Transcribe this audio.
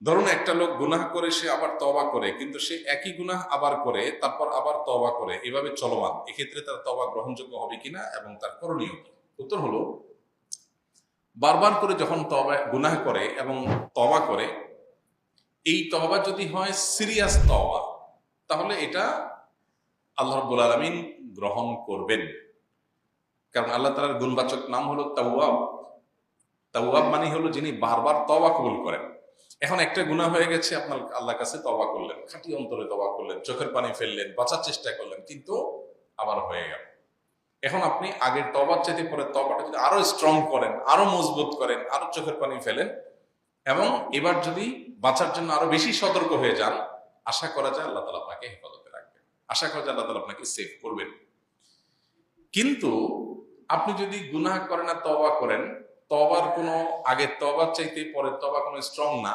ধরুন একটা লোক গুনাহ করে সে আবার তওবা করে, কিন্তু সে একই গুনাহ আবার করে তারপর আবার তওবা করে, এভাবে চলমান, এক্ষেত্রে তার তওবা গ্রহণযোগ্য হবে কিনা এবং তার করণীয় কি? উত্তর হলো, বারবার করে যখন তওবা গুনাহ করে এবং তওবা করে, এই তওবা যদি হয় সিরিয়াস তওবা, তাহলে এটা আল্লাহ রাব্বুল আলামিন গ্রহণ করবেন। কারণ আল্লাহ তাআলার গুণবাচক নাম হলো তাওয়াব। তাওয়াব মানে হলো যিনি বারবার তওবা কবুল করেন। এখন একটা গুনাহ হয়ে গেছে, আপনার আল্লাহর কাছে তওবা করলেন, খাঁটি অন্তরে তওবা করলেন, চোখের পানি ফেললেন, বাঁচার চেষ্টা করলেন, কিন্তু আবার হয়ে গেল। এখন আপনি আগের তওবার চাইতে পরে তওবাটা যদি আরো স্ট্রং করেন, আরো মজবুত করেন, আরো চোখের পানি ফেলেন এবং এবার যদি বাঁচার জন্য আরো বেশি সতর্ক হয়ে যান, আশা করা যায় আল্লাহ তাআলা আপনাকে হেফাজতে রাখবেন, আশা করা যায় আল্লাহ তাআলা আপনাকে সেভ করবেন। কিন্তু আপনি যদি গুনাহ করেন আর তওবা করেন, তওবার কোনো আগের তওবার চাইতে পরের তওবা কোনো স্ট্রং না,